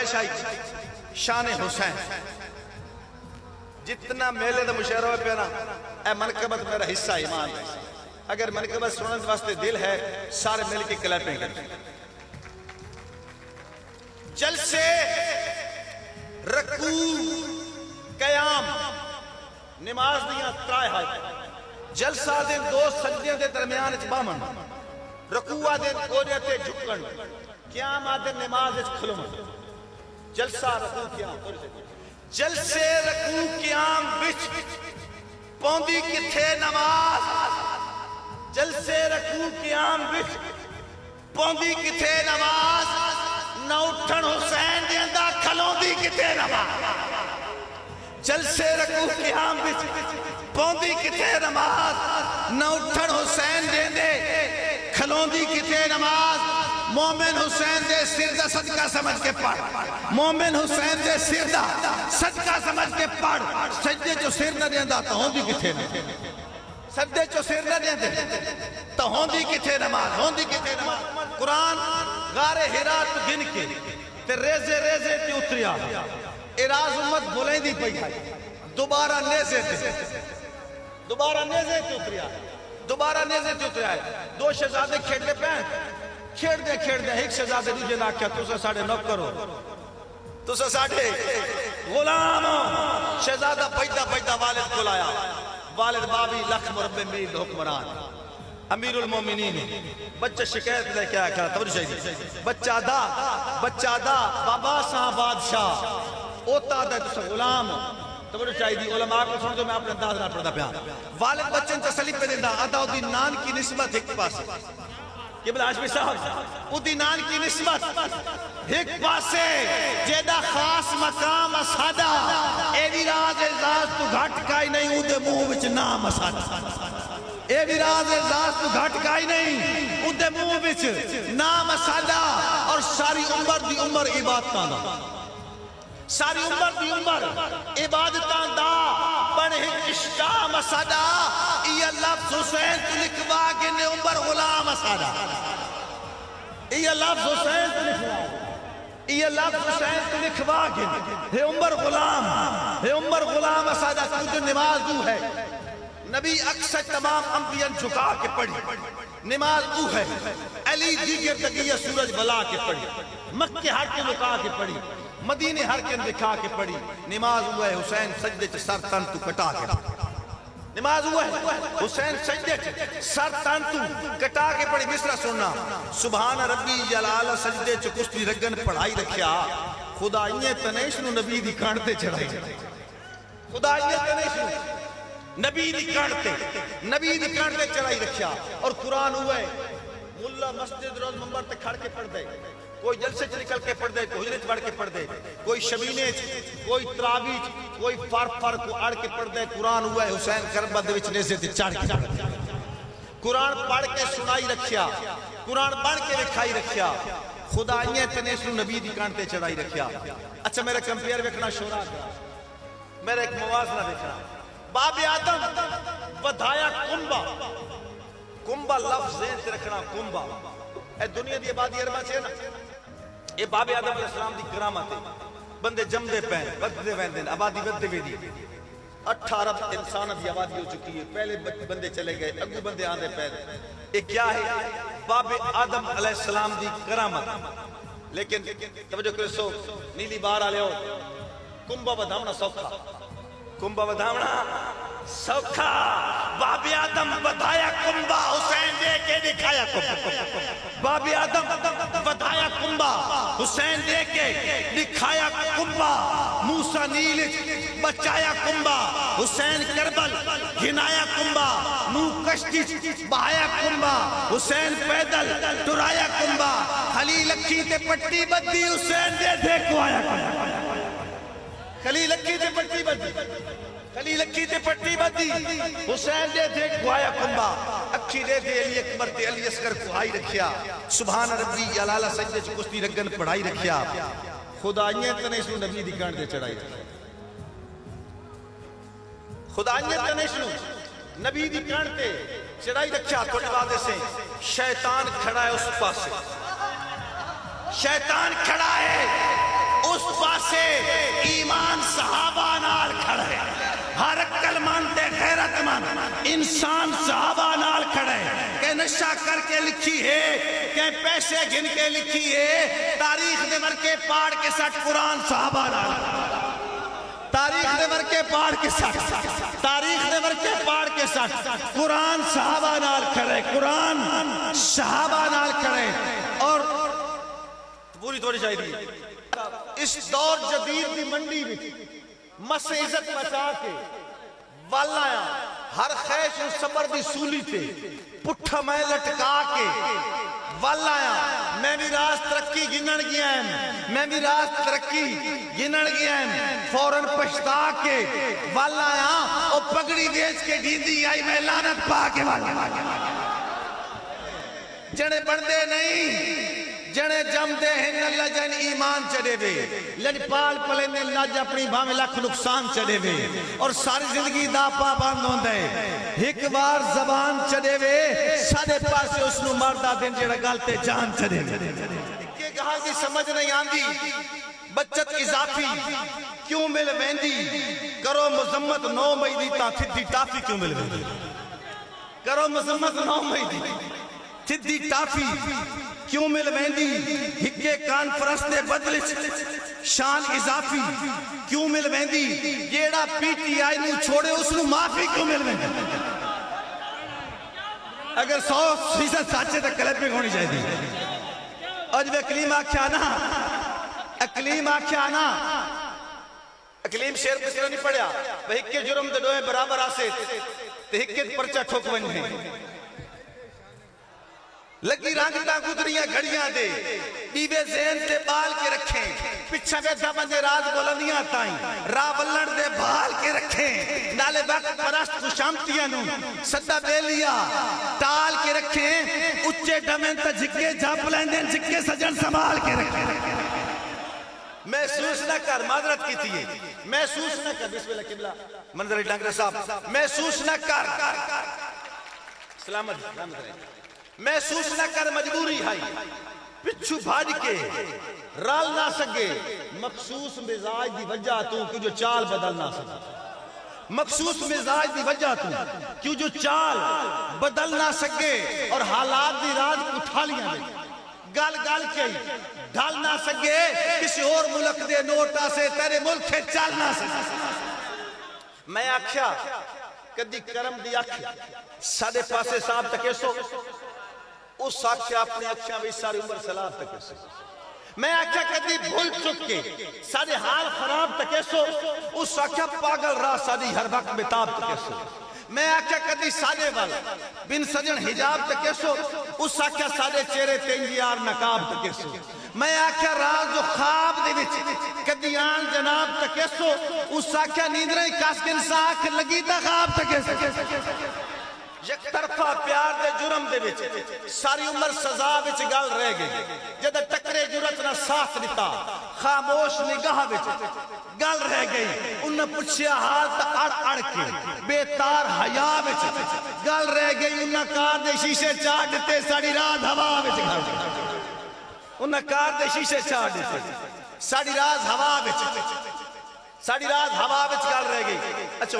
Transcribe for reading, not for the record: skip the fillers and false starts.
فرمائش آئی شان حسین جتنا میلے دا مشاعرہ ہوئے پینا اے منقبت میرا حصہ ایمان ہے اگر منقبت سننے واسطے دل ہے سارے مل کے کلیپیں کریں جلسے رکوع قیام نماز دیاں ترائے حاجت جلسہ دن دو سجدیاں دے درمیان اچ بامن رکوع دن کوجے تے جھکن قیام دن نماز اچ کھلون جلسہ رکوع قیام جلسے رکوع قیام بچ پوندی کتھے نماز جلسے رکوع قیام بچ پوندی کتھے نماز نہ اٹھن حسین دے اندہ کھلون دی کتھے نماز جلسے رکوع قیام بچ پوندی کتھے نماز نہ اٹھن حسین دے اندے کھلون دی کتھے نماز مومن حسین دے سر دا صدقہ سمجھ کے پڑھ مومن حسین دے سر دا صدقہ سمجھ کے پڑھ سجدے جو سر نہ دیندہ تو ہوندی کتھے نماز سجدے جو سر نہ دیندے تو ہوندی کتھے نماز ہوندی کتھے نماز قرآن غار حرا تو گن کے تے ریزے ریزے تے اتریا اراز امت بولیں دی پئی ہے دوبارہ نیزے تے اتریا ہے دو شہزادے کھیڑ دے پہن کھیڑ دے ایک شہزادے دوجے نہ کیا تو سے ساڑھے نوک کرو تو سے ساڑھے غلام شہزادہ پیدا والد کو لایا والد بابی لکھ مربع میل حکمران امیر المومنین بچہ شکایت لے کے آیا کہا توجہ چاہیے بچہ دا بابا ساں بادشاہ اوتا دا تو سے غلام توجہ چاہیے علماء کو سن دو میں اپنے انداز نہ پڑھتا بیان والد بچن تسلی پہ دیندہ ادا او دی نان کی نسبت ایک پاس قبل حاشمی صاحب او دی نان کی نسبت ایک پاسے جیدہ خاص مقام اسادہ اے بھی راز اعزاز تو گھٹ کائی نہیں او دے منہ وچ نام اسادہ اے بھی راز اعزاز تو گھٹ کائی نہیں او دے منہ وچ نام اسادہ اور ساری عمر دی عمر عبادتاں دا ساری عمر دی عمر عبادتاں دا بڑھ اشتہ مسادہ یہ لفظ حسین تو لکھوا گنے عمر غلام مسادہ یہ لفظ حسین تو لکھوا یہ لفظ حسین تو لکھوا گنے ہے عمر غلام مسادہ کیونکہ نماز دو ہے نبی اکثر تمام انبیاء جھکا کے پڑھی نماز دو ہے علی دیگر تقیہ سورج بلا کے پڑھی مکہ ہر کے لکا کے پڑھی مدینے ہر کے دکھا کے پڑھی نماز ہوا ہے حسین سجدے چھ سر تن تو کٹا کے نماز ہوا ہے حسین سجدے چھ سر تن تو کٹا کے پڑھی مصرع سننا سبحان ربی جلال سجدے چھ کشتی رگن پڑھائی رکھیا خدا انہیں تنیشنو نبی دی کانٹے چڑھائی خدا انہیں تنیشنو نبی دی کانٹے چڑھائی رکھیا اور قرآن ہوا ہے ملہ مسجد روز منبر تک کھڑ کے پڑھ دے کوئی جلسے چھ نکل کے پڑھ دے کوئی حجرت پڑھ کے پڑھ دے کوئی شبینے کوئی تراویح کوئی فر کو اڑ کے پڑھ دے قرآن ہوا ہے حسین کربلا دے وچ نیزے تے چڑھ کے قرآن پڑھ کے سنائی رکھیا قرآن پڑھ کے لکھائی رکھیا خدا انہیں تنیسو نبی دی کانٹے چڑھائی رکھیا اچھا میرا کمپیئر ویکھنا شورا میرا ایک موازنہ دیکھنا باب آدم ودھایا کنبا لفظ ذہن سے رکھنا کنبا اے دنیا دی آبادی اربا سے نا اے باب آدم علیہ السلام دی کرامت ہے بندے جم دے پہن بدھ دے وین دین آبادی بدھ دے ویدی 8 ارب انسان دی آبادی ہو چکی ہے پہلے بندے چلے گئے اگو بندے آن دے پہن اے کیا ہے باب آدم علیہ السلام دی کرامت لیکن توجہ کرے سو نیلی بار آلے ہو کنبا بدھامنا سوکھا کنبا بدھامنا سوکھا باب آدم بدھایا کنبا حسین دے کے دکھایا کنبا باب آدم بدھایا کنبا حسین دے کے دکھایا کنبا موسیٰ نیل بچایا کنبا حسین کربل گھنایا کنبا نوح کشتی بہایا کنبا حسین پیدل ٹرایا کنبا خلیل اکھی تے پٹی بدی حسین دے دیکھو آیا کنبا خلیل اکھی تے پٹی بدی خلیل اکھی تے پٹی بدی حسین دے دیکھو آیا کنبا اکھی دے دے علی اکبر تے علی اصغر کو آئی رکھیا سبحان ربی علالہ سجدے چھ کشتی رگن پڑھائی رکھیا خدا انہیں تنیسنو نبی دی کانٹ دے چڑھائی رکھیا خدا انہیں تنیسنو نبی دی کانٹ دے چڑھائی رکھیا تھوڑی وعدے سے شیطان کھڑا ہے اس پاس شیطان کھڑا ہے اس انسان صحابہ نال کھڑے کہ نشہ کر کے لکھی ہے کہ پیسے گن کے لکھی ہے تاریخ دے ورکے پاڑ کے ساتھ قرآن صحابہ نال تاریخ دے ورکے پاڑ کے ساتھ تاریخ دے ورکے پاڑ کے ساتھ قرآن صحابہ نال کھڑے قرآن صحابہ نال کھڑے اور پوری توڑی چاہیے اس دور جدید دی منڈی میں مس عزت بچا کے والا ہر خیش صبر دی سولی تے پٹھا میں لٹکا کے والا میں بھی راز ترقی گنن گیا ہے میں بھی راز ترقی گنن گیا ہے فوراں پشتا کے والا اور پگڑی بیچ کے ڈیندی آئی میں لعنت پا کے والا جنے بندے نہیں جنے جم دے ہیں اللہ جن ایمان چڑے وے لڑ پال پلے نے اللہ اپنی بھاویں لاکھ نقصان چڑے وے اور ساری زندگی دا پابند ہوندا ہے ایک بار زبان چڑے وے سارے پاسے اس نو مردا دین جڑا گل تے جان چڑے وے کہ کہا کہ سمجھ نہیں آندی بچت اضافی کیوں مل ویندی کرو مذمت 9 مئی دی تا تھدی ٹافی کیوں مل ویندی کرو مذمت 9 مئی دی تھدی ٹافی کیوں مل ویندی ہکے کانفرنس دے بدلے شان اضافی کیوں مل ویندی جیڑا پی ٹی آئی نو چھوڑے اس نو معافی کیوں مل ویندی اگر 100% سچے تے کلپنگ ہونی چاہیے اج وہ اقلیم آکھیا نا اقلیم آکھیا نا اقلیم شیر کس طرح نہیں پڑھیا وہ ہکے جرم دے دوئے برابر آسے تے ہکے پرچہ ٹھوک ونجے لگی رنگ تا گدریاں گھڑیاں دے بیوے ذہن تے بال کے رکھیں پچھا بیٹھا بندے راز بولندیاں تائیں راہ بلڑ دے بال کے رکھیں نالے وقت پرست خوشامتیاں نو صدا بے لیا ٹال کے رکھیں اچھے ڈمین تا جھکے جھاپ لیندیں جھکے سجن سنبھال کے رکھیں محسوس نہ کر معذرت کی تھی محسوس نہ کر بسم اللہ قبلہ منظر ڈانگرہ صاحب محسوس نہ کر سلامت محسوس نہ کر مجبوری ہے پچھو بھاج کے رال نہ سکے مخصوص مزاج دی وجہ تو کہ جو چال بدل نہ سکے مخصوص مزاج دی وجہ تو کہ جو چال بدل نہ سکے اور حالات دی راز اٹھا لیا دے گل گل کے ڈھال نہ سکے کسی اور ملک دے نوٹا سے تیرے ملک کے چال نہ سکے میں آکھیا کدی کرم دی آکھیا سادے پاسے صاحب تکے سو اس آکھیا اپنے اکھیاں بھی ساری عمر سلام تکے سو میں آکھیا کدی بھول چک کے سارے حال خراب تکے سو اس آکھیا پاگل راہ ساری ہر وقت بتاب تکے سو میں آکھیا کدی سادے والا بن سجن حجاب تکے سو اس آکھیا سادے چہرے تینجیار نقاب تکے سو میں آکھیا راز جو خواب دے وچ کدی آن جناب تکے سو اس آکھیا نیندریں کاسکن ساکھ لگی تا خواب تکے سو یک طرفہ پیار دے جرم دے وچ ساری عمر سزا وچ گل رہ گئی جدہ ٹکرے جرت نہ ساتھ دیتا خاموش نگاہ وچ گل رہ گئی انہاں پوچھیا حال تا اڑ اڑ کے بے تار حیا وچ گل رہ گئی انہاں کار دے شیشے چاڑ دیتے ساری رات ہوا وچ گل انہاں کار دے شیشے چاڑ دیتے ساری رات ہوا وچ گل رہ گئی اچھا